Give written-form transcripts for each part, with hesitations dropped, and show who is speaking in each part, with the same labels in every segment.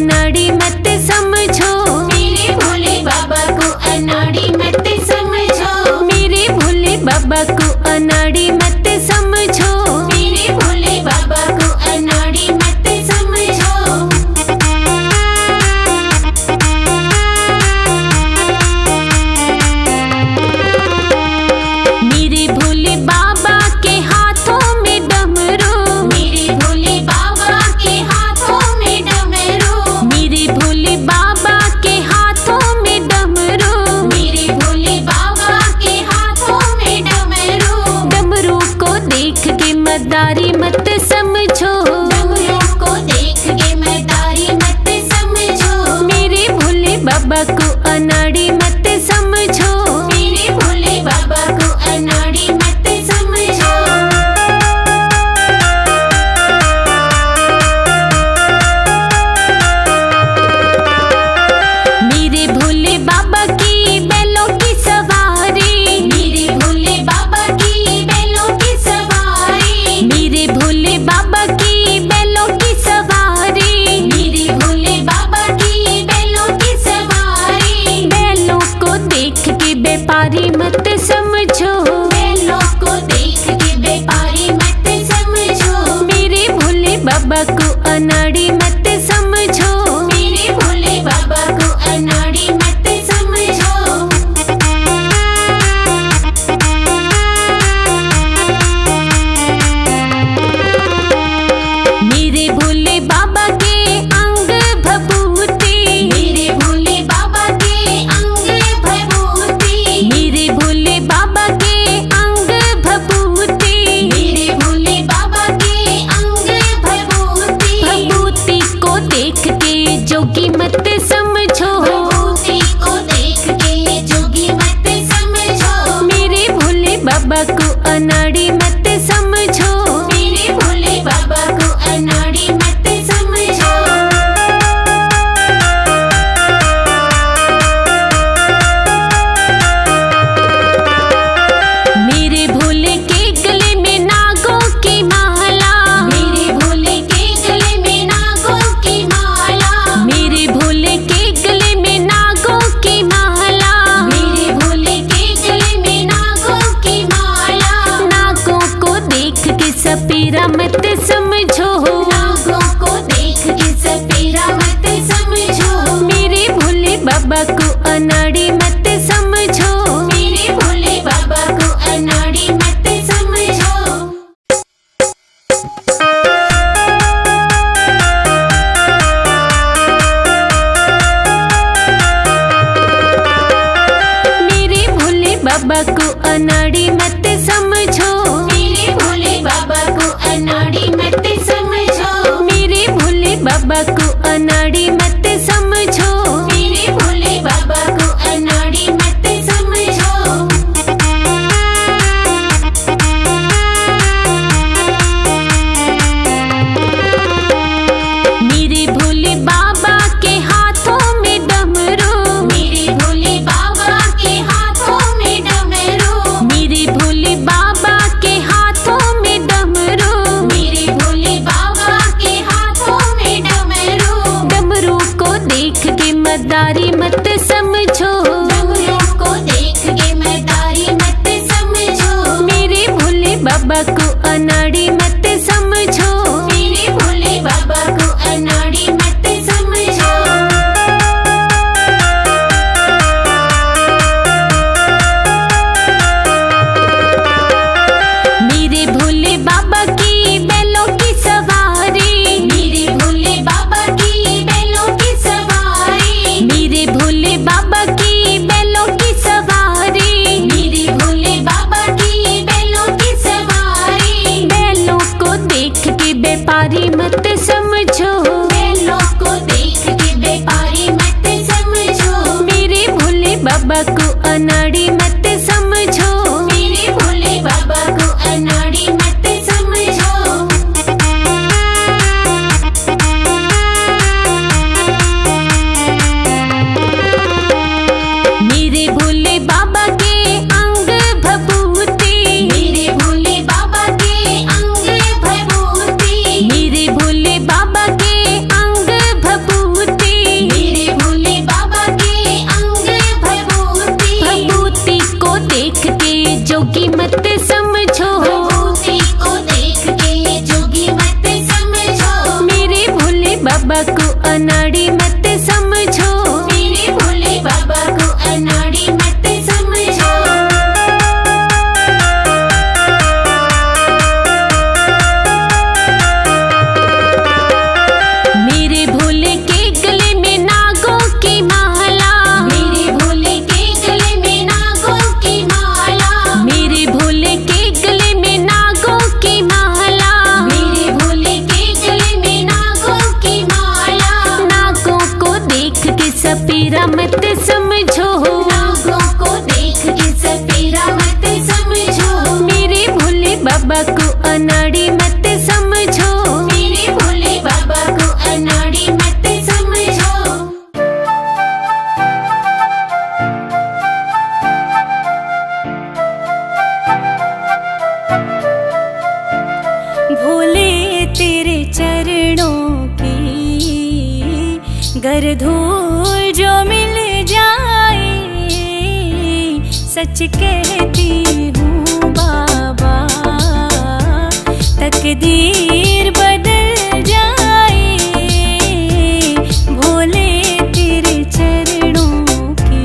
Speaker 1: अनाड़ी मत समझो,
Speaker 2: मेरे भोले बाबा को अनाड़ी मत समझो,
Speaker 1: मेरे भोले बाबा को अनाड़ी मत समझो,
Speaker 2: मेरे भोले बाबा को अनाड़ी मत समझो।
Speaker 1: मेरे भोले बाबा के हाथों में डमरू,
Speaker 2: मेरे भोले बाबा के हाथों में डमरू,
Speaker 1: मेरे भोले बाबा के हाथों में डमरू,
Speaker 2: मेरे भोले बाबा के हाथों में डमरू।
Speaker 1: डमरू को देख के मदारी मत समझो,
Speaker 2: डमरू को देख के मदारी मत समझो,
Speaker 1: मेरे भोले बाबा को अनाड़ी मत समझो,
Speaker 2: मेरे भोले बाबा को अनाड़ी मत समझो।
Speaker 1: मेरे भोले बाबा की बैलों की सवारी,
Speaker 2: मेरे भोले बाबा की बैलों की सवारी,
Speaker 1: मेरे भोले बाबा की बैलों की सवारी,
Speaker 2: मेरे भोले बाबा की बैलों की सवारी।
Speaker 1: बैलों को देख के व्यापारी मत समझो,
Speaker 2: बैलों को देख के व्यापारी मत समझो,
Speaker 1: मेरे भोले बाबा को अनाड़ी मत समझो,
Speaker 2: मेरे भोले बाबा को अनाड़ी मत समझो।
Speaker 1: मेरे भोले बाबा के अंग भभूति,
Speaker 2: मेरे भोले बाबा के अंग भभूति,
Speaker 1: मेरे भोले बाबा के अंग भभूति,
Speaker 2: मेरे भोले बाबा के अंग भभूति।
Speaker 1: भभूति को देख के जोगी मत समझो,
Speaker 2: भभूति को देख के जोगी मत समझो,
Speaker 1: मेरे भोले बाबा को अनाड़ी मत समझो,
Speaker 2: मेरे भोले बाबा को अनाड़ी मत समझो।
Speaker 1: मेरे भोले के गले में नागों की माला,
Speaker 2: मेरे भोले के गले में नागों की माला,
Speaker 1: मेरे भोले के गले में नागों की माला,
Speaker 2: मेरे भोले के गले में नागों की माला।
Speaker 1: नागों को देख के सपेरा मत समझो,
Speaker 2: नागों को देख के सपेरा मत समझो,
Speaker 1: मेरे भोले बाबा को अनाड़ी मत समझो,
Speaker 2: मेरे भोले बाबा को अनाड़ी मत समझो।
Speaker 1: मेरे भोले बाबा को अनाड़ी मत समझो,
Speaker 2: मेरे भोले बाबा को अनाड़ी मत समझो,
Speaker 1: मेरे भोले बाबा को अनाड़ी मत समझो,
Speaker 2: मेरे भोले बाबा को अनाड़ी मत समझो।
Speaker 1: मेरे भोले बाबा के हाथों में डमरू,
Speaker 2: मेरे भोले बाबा के हाथों में डमरू,
Speaker 1: मेरे भोले बाबा के हाथों में डमरू,
Speaker 2: मेरे भोले बाबा के हाथों में डमरू।
Speaker 1: डमरू को देख के मदारी मत समझो,
Speaker 2: डमरू को देख के मदारी मत समझो,
Speaker 1: मेरे भोले बाबा को अनाड़ी मत समझो,
Speaker 2: मेरे भोले बाबा को अनाड़ी मत समझो।
Speaker 1: मेरे भोले बाबा की बैलों की सवारी,
Speaker 2: मेरे भोले बाबा की बैलों की सवारी,
Speaker 1: मेरे भोले बाबा की बैलों की सवारी,
Speaker 2: मेरे भोले बाबा की बैलों की सवारी।
Speaker 1: बैलों को देख के व्यापारी मत समझो,
Speaker 2: बैलों को देख के व्यापारी मत समझो,
Speaker 1: मेरे भोले बाबा को अनाड़ी मत समझो,
Speaker 2: मेरे भोले बाबा को अनाड़ी मत समझो।
Speaker 1: मेरे भोले बाबा के अंग भभूति,
Speaker 2: मेरे भोले बाबा के अंग भभूति,
Speaker 1: मेरे भोले बाबा के अंग भभूति, गर धूल जो मिल जाए, सच कहती हूँ बाबा, तकदीर बदल जाए भोले तेरे चरणों की।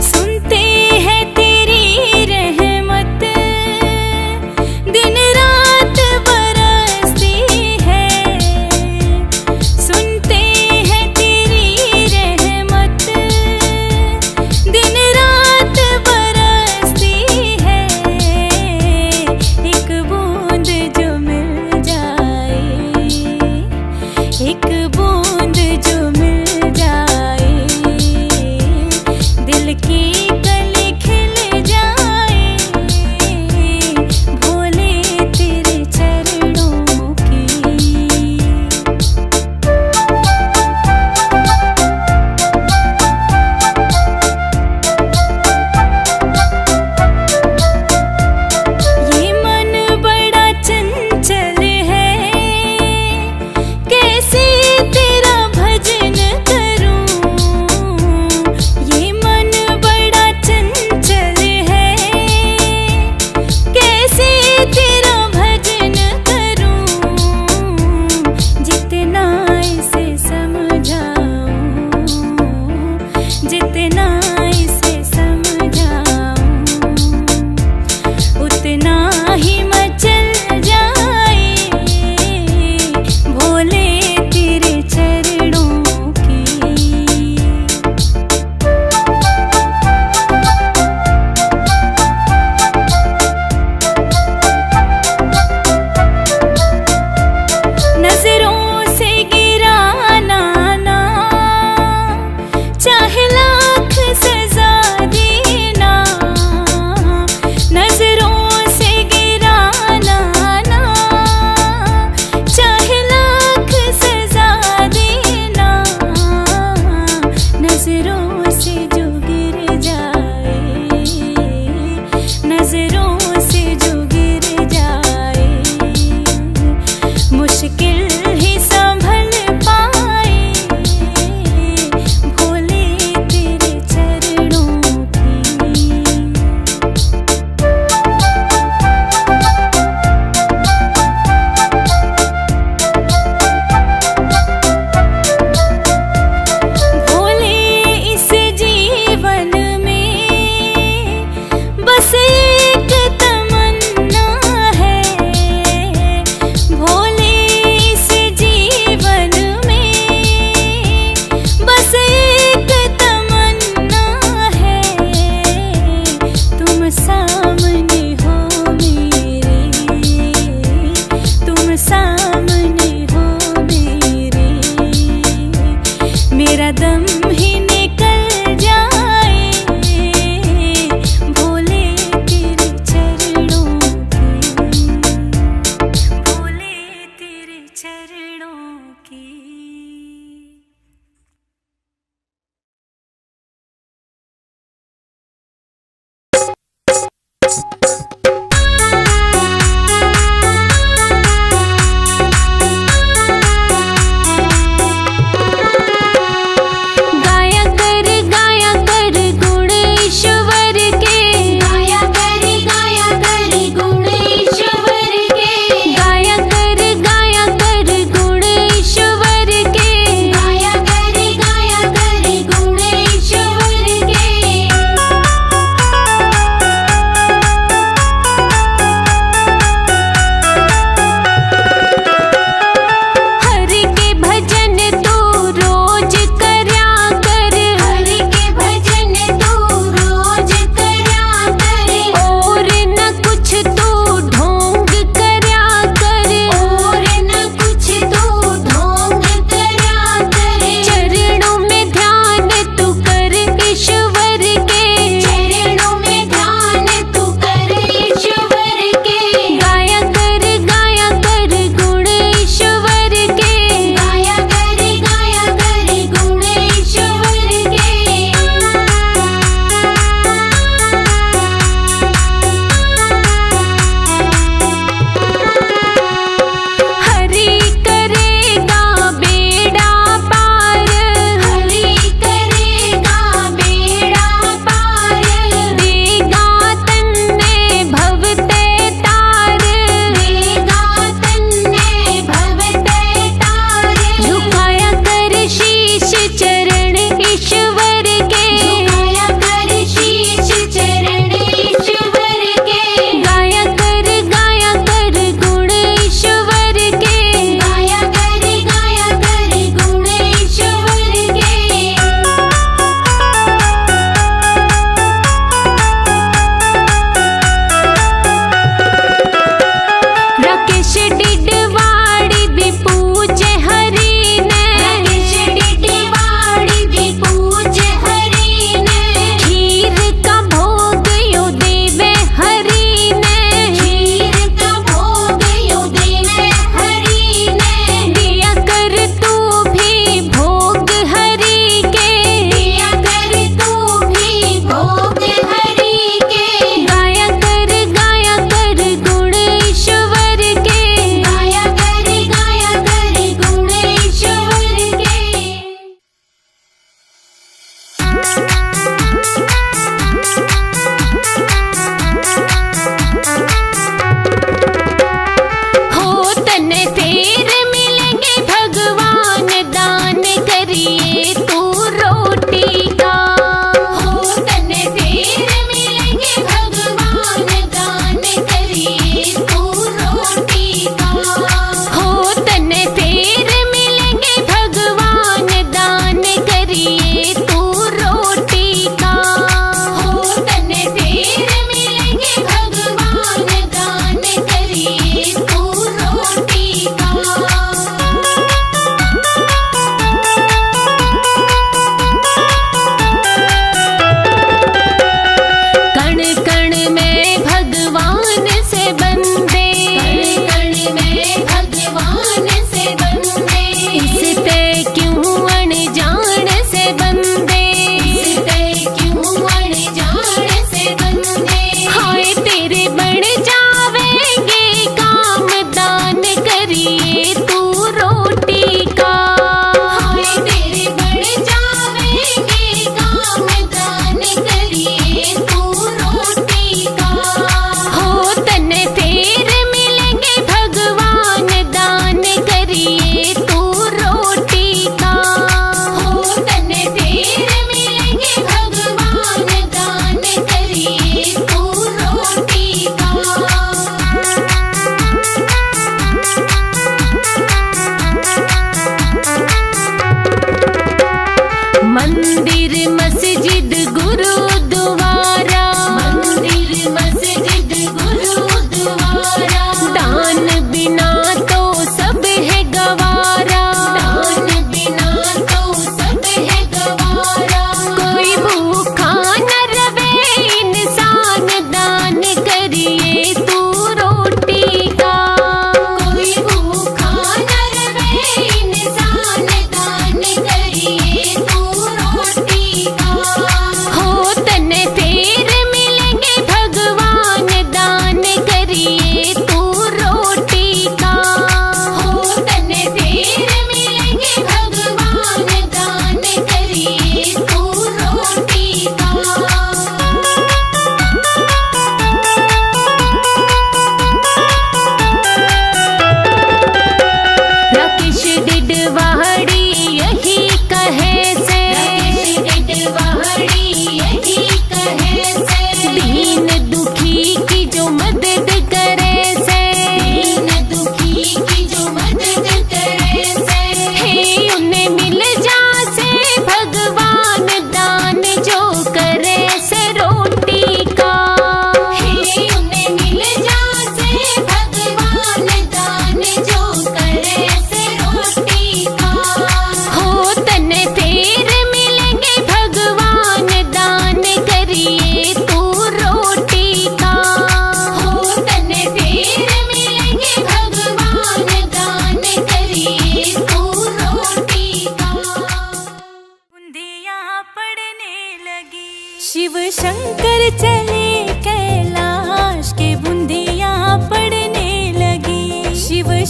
Speaker 1: सुनते हैं तेरी रहमत, दिन रात बरसती है। सुनते हैं तेरी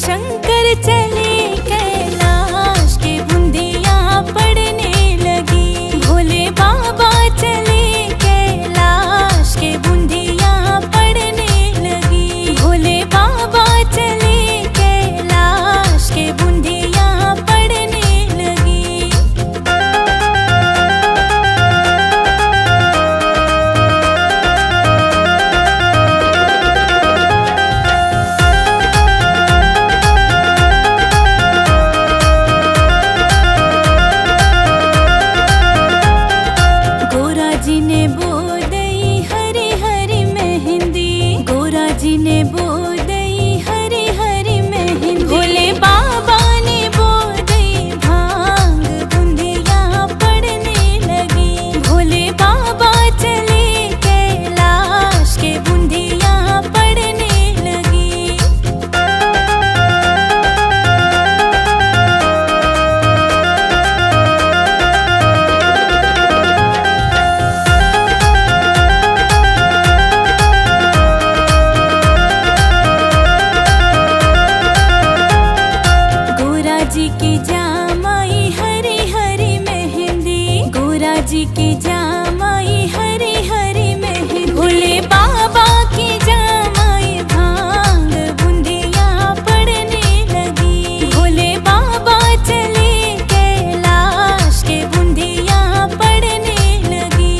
Speaker 1: शंकर चले कैलाश के बूंदियाँ पड़ने लगी। भोले बाबा चले कैलाश के बूंदियाँ पड़ने लगी। भोले बाबा चले कैलाश के बूंदियाँ पड़ने लगी। गोरा जी ने बो दई हरी हरी मेहंदी। गोरा जी ने बो दई हरी हरी मेहंदी। भोले बाबा ने बो दई भांग बूंदियाँ पड़ने लगी। भोले बाबा चले कैलाश के बूंदियाँ पड़ने लगी। गोरा जी की जामाई हरी हरी मेहंदी। गोरा जी की जामाई हरी हरी मेहंदी। भोले बाबा की जामाई भांग बूंदियाँ पड़ने लगी। भोले बाबा चले कैलाश के बूंदियाँ पड़ने लगी।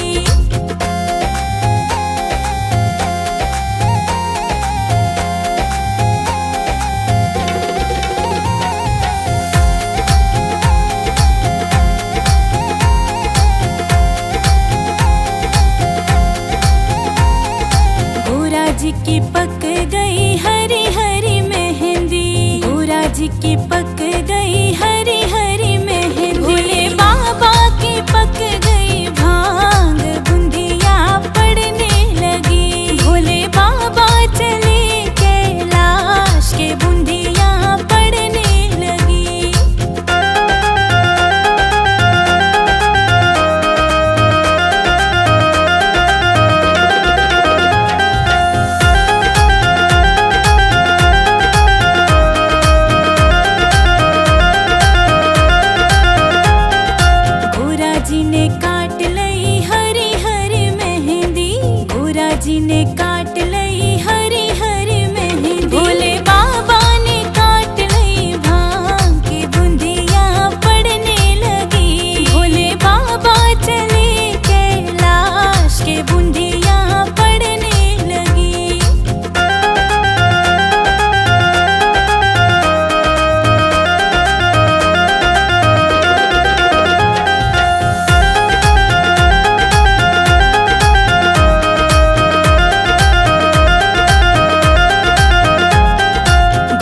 Speaker 1: गोरा जी की पक गई हरी हरी मेहंदी। गोरा जी की पक गई हरी हरी मेहंदी। भोले बाबा की पक गई भांग बूंदियाँ पड़ने लगी। भोले बाबा चले कैलाश के बूंदियाँ पड़ने लगी। गोरा जी ने काट लई हरी हरी मेहंदी। गोरा जी ने काट लई हरी हरी मेहंदी। भोले बाबा ने काट लई भांग की बूंदियाँ पड़ने लगी। भोले बाबा चले कैलाश के बूंदियाँ पड़ने लगी।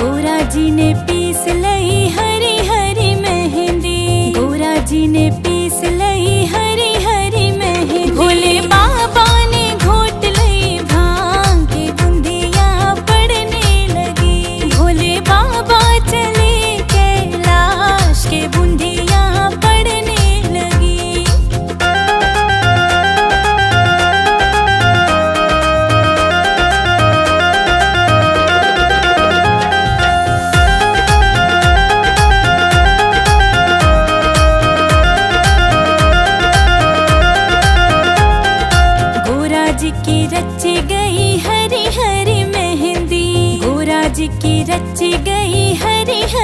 Speaker 1: गोरा जी ने पीस लई हरी हरी मेहंदी। गोरा जी ने पीस लई हरी हरी मेहंदी। भोले बाबा ने घोट लई भांग की बूंदियाँ पड़ने लगी। भोले बाबा चले कैलाश के बूंदियाँ पड़ने लगी। गोरा जी की रची गई हरी हरी मेहंदी। गोरा जी की रची गई हरी हरी